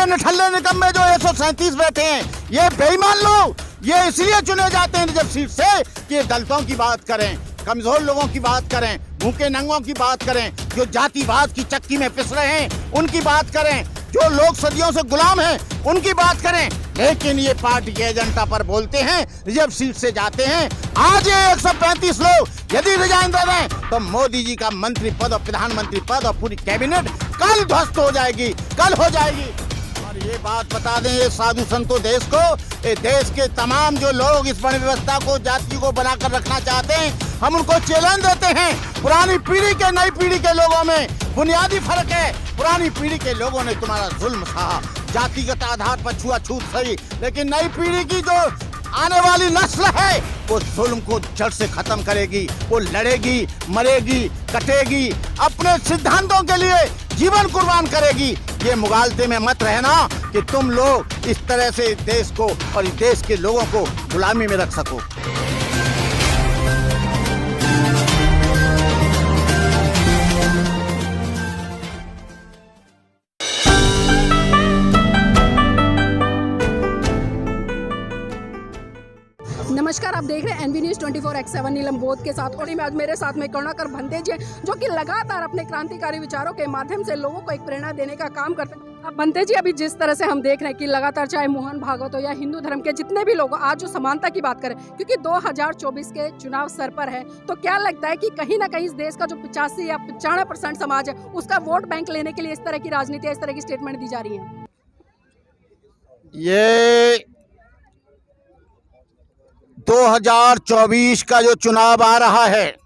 निठल्ले निकम्मे जो 137 बैठे हैं, ये बेईमान लोग ये इसलिए चुने जाते हैं जब सीट से कि दलितों की बात करें, कमजोर लोगों की बात करें, भूखे नंगों की बात करें, जो जातिवाद की चक्की में पिस रहे हैं उनकी बात करें, जो लोग सदियों से गुलाम हैं उनकी बात करें। लेकिन ये पार्टी के एजेंडा पर बोलते हैं, रिजर्व सीट से जाते हैं। आज ये 135 लोग यदि रिजाइन दे दें तो मोदी जी का मंत्री पद और प्रधानमंत्री पद और पूरी कैबिनेट कल ध्वस्त हो जाएगी, कल हो जाएगी। और ये बात बता दें ये साधु संतों देश को, ये देश के तमाम जो लोग इस वर्ण व्यवस्था को, जाति को बनाकर रखना चाहते हैं, हम उनको चैलेंज देते हैं। पुरानी पीढ़ी के नई पीढ़ी के लोगों में बुनियादी फर्क है। पुरानी पीढ़ी के लोगों ने तुम्हारा जुल्म सहा, जातिगत आधार पर छुआछूत सही, लेकिन नई पीढ़ी की जो आने वाली नस्ल है वो जुल्म को जड़ से खत्म करेगी, वो लड़ेगी, मरेगी, कटेगी, अपने सिद्धांतों के लिए जीवन कुर्बान करेगी। ये मुगालते में मत रहना कि तुम लोग इस तरह से देश को और इस देश के लोगों को गुलामी में रख सको। नमस्कार, आप देख रहे हैं एनबी न्यूज़ 24/7 नीलम बोध के साथ। और आज मेरे साथ में करुणाकर भंते जी जो कि लगातार अपने क्रांतिकारी विचारों के माध्यम से लोगों को एक प्रेरणा देने का काम करते हैं। अब भंते जी, अभी जिस तरह से हम देख रहे हैं कि लगातार चाहे मोहन भागवत हो या हिंदू धर्म के जितने भी लोग आज जो समानता की बात करें, क्योंकि 2024 के चुनाव सर पर है, तो क्या लगता है कि कहीं ना कहीं इस देश का जो 85 या 95% समाज है उसका वोट बैंक लेने के लिए इस तरह की राजनीति, इस तरह की स्टेटमेंट दी जा रही है? ये 2024 का जो चुनाव आ रहा है,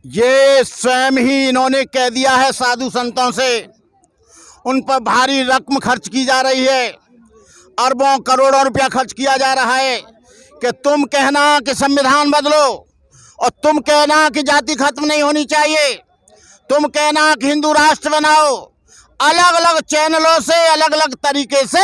ये स्वयं ही इन्होंने कह दिया है साधु संतों से, उन पर भारी रकम खर्च की जा रही है, अरबों करोड़ों रुपया खर्च किया जा रहा है कि तुम कहना कि संविधान बदलो और तुम कहना कि जाति खत्म नहीं होनी चाहिए, तुम कहना कि हिंदू राष्ट्र बनाओ। अलग अलग चैनलों से, अलग अलग तरीके से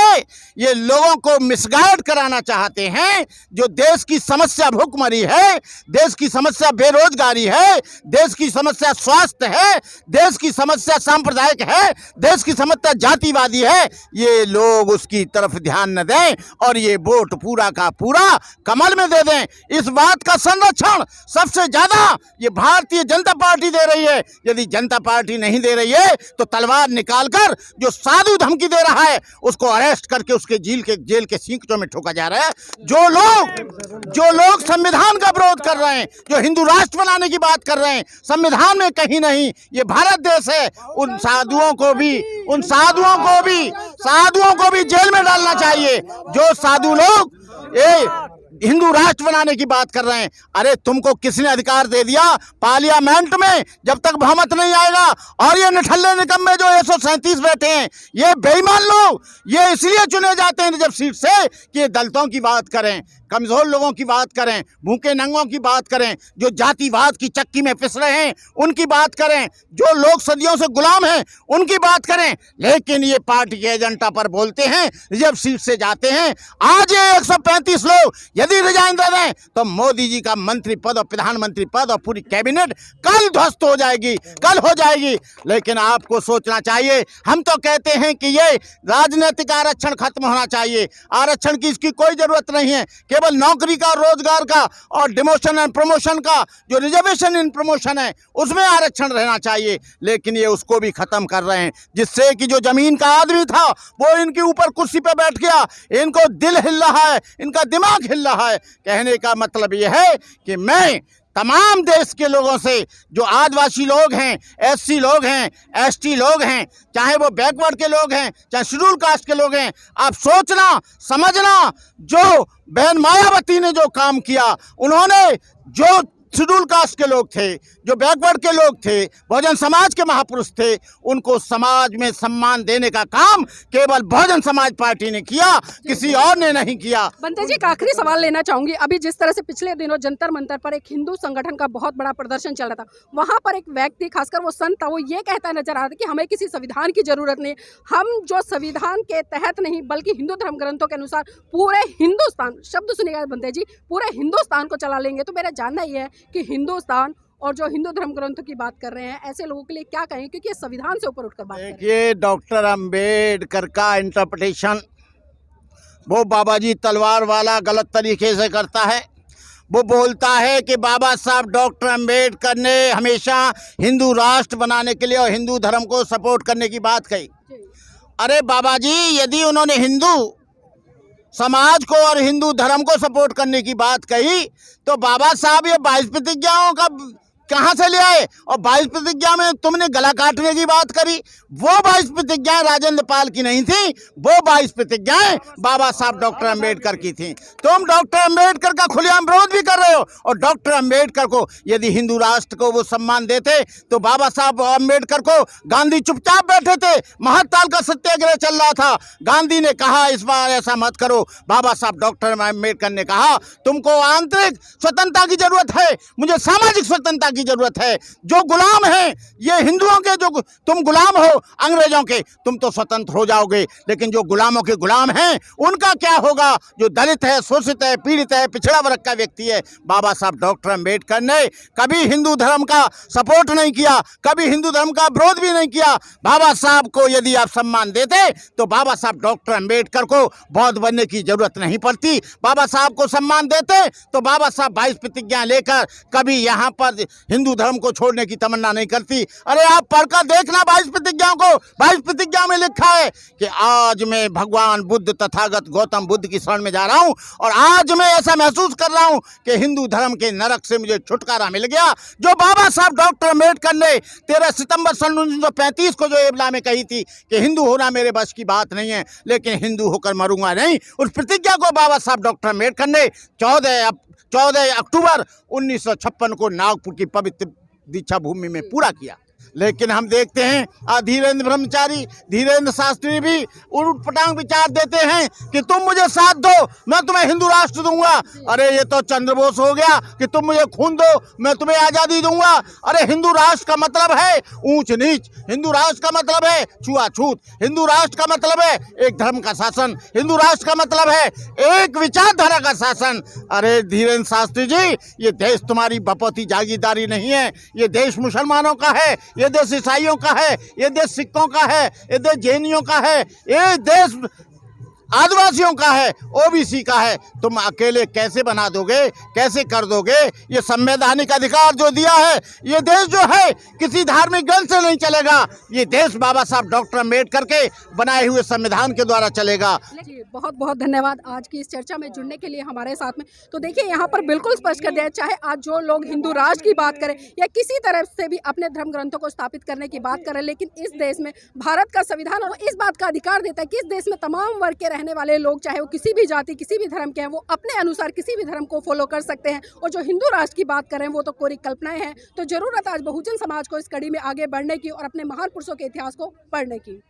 ये लोगों को मिसगाइड कराना चाहते हैं। जो देश की समस्या भूखमरी है, देश की समस्या बेरोजगारी है, देश की समस्या स्वास्थ्य है, देश की समस्या सांप्रदायिक है, देश की समस्या जातिवादी है, ये लोग उसकी तरफ ध्यान न दें और ये वोट पूरा का पूरा कमल में दे दें। इस बात का संरक्षण सबसे ज्यादा ये भारतीय जनता पार्टी दे रही है। यदि जनता पार्टी नहीं दे रही है तो तलवार निकाल कर जो साधु धमकी दे रहा है उसको अरेस्ट करके उसके जेल के सींचों में ठोका जा रहा है। जो लोग संविधान का विरोध कर रहे हैं, जो हिंदू राष्ट्र बनाने की बात कर रहे हैं, संविधान में कहीं नहीं, ये भारत देश है, उन साधुओं को भी जेल में डालना चाहिए। जो साधु लोग हिंदू राष्ट्र बनाने की बात कर रहे हैं, अरे तुमको किसने अधिकार दे दिया? पार्लियामेंट में जब तक बहुमत नहीं आएगा। और ये निठल्ले निकम्मे जो 137 बैठे हैं, ये बेईमान लोग ये इसलिए चुने जाते हैं जब सीट से कि दलितों की बात करें, कमजोर लोगों की बात करें, भूखे नंगों की बात करें, जो जातिवाद की चक्की में पिस रहे हैं उनकी बात करें, जो लोग सदियों से गुलाम हैं उनकी बात करें। लेकिन ये पार्टी के एजेंडा पर बोलते हैं, रिजर्व सीट से जाते हैं। आज ये 135 लोग यदि रिजाइन दे दें तो मोदी जी का मंत्री पद और प्रधानमंत्री पद और पूरी कैबिनेट कल ध्वस्त हो जाएगी, कल हो जाएगी। लेकिन आपको सोचना चाहिए, हम तो कहते हैं कि ये राजनीतिक आरक्षण खत्म होना चाहिए। आरक्षण की इसकी कोई जरूरत नहीं है, केवल नौकरी का, रोजगार का और डिमोशन एंड प्रमोशन का जो रिजर्वेशन इन प्रमोशन है उसमें आरक्षण रहना चाहिए। लेकिन ये उसको भी खत्म कर रहे हैं, जिससे कि जो जमीन का आदमी था वो इनके ऊपर कुर्सी पे बैठ गया। इनको दिल हिल रहा है, इनका दिमाग हिल रहा है। कहने का मतलब ये है कि मैं तमाम देश के लोगों से, जो आदिवासी लोग हैं, एससी लोग हैं, एसटी लोग हैं, चाहे वो बैकवर्ड के लोग हैं, चाहे शेड्यूल कास्ट के लोग हैं, आप सोचना समझना, जो बहन मायावती ने जो काम किया, उन्होंने जो शेड्यूल कास्ट के लोग थे, जो बैकवर्ड के लोग थे, बहुजन समाज के महापुरुष थे, उनको समाज में सम्मान देने का काम केवल बहुजन समाज पार्टी ने किया, किसी और ने नहीं किया। भंते जी, एक आखिरी सवाल लेना चाहूंगी। अभी जिस तरह से पिछले दिनों जंतर मंतर पर एक हिंदू संगठन का बहुत बड़ा प्रदर्शन चल रहा था, वहां पर एक व्यक्ति, खासकर वो संत था, वो ये कहता नजर आ रहा था कि हमें किसी संविधान की जरूरत नहीं, हम जो संविधान के तहत नहीं बल्कि हिंदू धर्म ग्रंथों के अनुसार पूरे हिंदुस्तान, शब्द सुनिएगा भंते जी, पूरे हिंदुस्तान को चला लेंगे। तो मेरा जानना यह है कि हिंदुस्तान और जो हिंदू धर्म ग्रंथों की बात कर रहे हैं, ऐसे लोगों के लिए क्या कहें, क्योंकि ये संविधान से ऊपर उठकर बात कर रहे हैं। देखिए, डॉक्टर अंबेडकर का इंटरप्रिटेशन वो बाबाजी तलवार वाला गलत तरीके से करता है। वो बोलता है कि बाबा साहब डॉक्टर अंबेडकर ने हमेशा हिंदू राष्ट्र बनाने के लिए और हिंदू धर्म को सपोर्ट करने की बात कही। अरे बाबा जी, यदि उन्होंने हिंदू समाज को और हिंदू धर्म को सपोर्ट करने की बात कही तो बाबा साहब ये 22 प्रतिज्ञाओं का कहाँ से ले आए? और 22 प्रतिज्ञा में तुमने गला काटने की बात करी। वो 22 प्रतिज्ञाएं राजेंद्र पाल की नहीं थी, वो 22 प्रतिज्ञाएं बाबा साहब डॉक्टर अंबेडकर की थी। तुम डॉक्टर अंबेडकर का खुलेआम विरोध भी कर रहे हो। और डॉक्टर अंबेडकर को यदि हिंदू राष्ट्र को वो सम्मान देते तो बाबा साहब अंबेडकर को गांधी चुपचाप बैठे थे। महत्ताल का सत्याग्रह चल रहा था, गांधी ने कहा इस बार ऐसा मत करो। बाबा साहब डॉक्टर अंबेडकर ने कहा तुमको आंतरिक स्वतंत्रता की जरूरत है, मुझे सामाजिक स्वतंत्रता की जरूरत है। जो गुलाम हैं ये हिंदुओं के, जो तुम गुलाम हो अंग्रेजों के, तुम तो स्वतंत्र हो जाओगे, लेकिन जो गुलामों के गुलाम हैं उनका क्या होगा? जो दलित है, शोषित है, पीड़ित है, पिछड़ा वर्ग का व्यक्ति है। बाबा साहब डॉक्टर अंबेडकर ने कभी हिंदू धर्म का सपोर्ट नहीं किया, कभी हिंदू धर्म का विरोध भी नहीं किया। बाबा साहब को यदि आप सम्मान देते तो बाबा साहब डॉक्टर अंबेडकर को बौद्ध बनने की जरूरत नहीं पड़ती। बाबा साहब को सम्मान देते तो बाबा साहब 22 प्रतिज्ञा लेकर कभी यहाँ पर हिंदू धर्म को छोड़ने की तमन्ना नहीं करती। अरे आप पढ़कर देखना 22 प्रतिज्ञाओं को। 22 प्रतिज्ञा में लिखा है कि आज मैं भगवान बुद्ध तथागत गौतम बुद्ध की शरण में जा रहा हूं और आज मैं ऐसा महसूस कर रहा हूं कि हिंदू धर्म के नरक से मुझे छुटकारा मिल गया। जो बाबा साहब डॉक्टर अंबेडकर ने 13 सितंबर सन 1935 को जो एबला में कही थी कि हिंदू होना मेरे बस की बात नहीं है, लेकिन हिंदू होकर मरूंगा नहीं, उस प्रतिज्ञा को बाबा साहब डॉक्टर अंबेडकर ने 14 अक्टूबर 1956 को नागपुर की पवित्र दीक्षा भूमि में पूरा किया। लेकिन हम देखते हैं धीरेन्द्र ब्रह्मचारी, धीरेन्द्र शास्त्री भी उलटपटांग विचार देते हैं कि तुम मुझे साथ दो मैं तुम्हें हिंदू राष्ट्र दूंगा। अरे ये तो चंद्रबोस हो गया कि तुम मुझे खून दो मैं तुम्हें आज़ादी दूंगा। अरे हिंदू राष्ट्र का मतलब है ऊंच नीच, हिंदू राष्ट्र का मतलब है छुआछूत, हिंदू राष्ट्र का मतलब है एक धर्म का शासन, हिंदू राष्ट्र का मतलब है एक विचारधारा का शासन। अरे धीरेन्द्र शास्त्री जी, ये देश तुम्हारी बपौती जागीरदारी नहीं है, ये देश मुसलमानों का है, ये देश ईसाइयों का है, ये देश सिखों का है, ये देश जैनियों का है, ये देश आदिवासियों का है, ओबीसी का है। तुम अकेले कैसे बना दोगे, कैसे कर दोगे? ये संवैधानिक अधिकार जो दिया है, ये देश जो है किसी धार्मिक ग्रंथ से नहीं चलेगा, ये देश बाबा साहब डॉक्टर अंबेडकर के बनाए हुए संविधान के द्वारा चलेगा। बहुत बहुत धन्यवाद आज की इस चर्चा में जुड़ने के लिए हमारे साथ में। तो देखिए यहाँ पर बिल्कुल स्पष्ट कर दिया, चाहे आज जो लोग हिंदू राष्ट्र की बात करें या किसी तरह से भी अपने धर्म ग्रंथों को स्थापित करने की बात करें, लेकिन इस देश में भारत का संविधान इस बात का अधिकार देता है कि इस देश में तमाम वर्ग के रहने वाले लोग, चाहे वो किसी भी जाति किसी भी धर्म के हैं, वो अपने अनुसार किसी भी धर्म को फॉलो कर सकते हैं। और जो हिंदू राष्ट्र की बात करें वो तो कोरी कल्पनाएं हैं। तो जरूरत आज बहुजन समाज को इस कड़ी में आगे बढ़ने की और अपने महान पुरुषों के इतिहास को पढ़ने की।